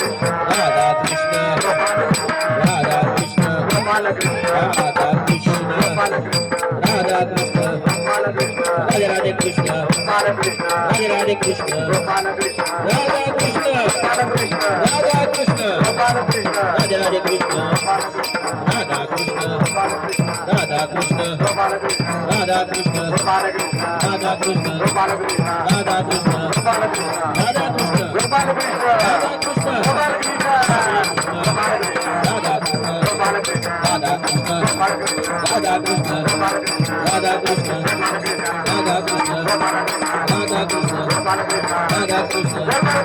Radha Krishna Radha Krishna Radha Krishna Radha Krishna Radhe Radhe Krishna Radhe Radhe Krishna Radha Krishna Radha Krishna Radhe Radhe Krishna Radha Krishna Radha Krishna Radha Krishna Radha Krishna Radha Krishna Radha Krishna Radha Krishna Radha Krishna Radha Krishna Radha Krishna Radha Krishna Radha Krishna Radha Krishna Radha Krishna Radha Krishna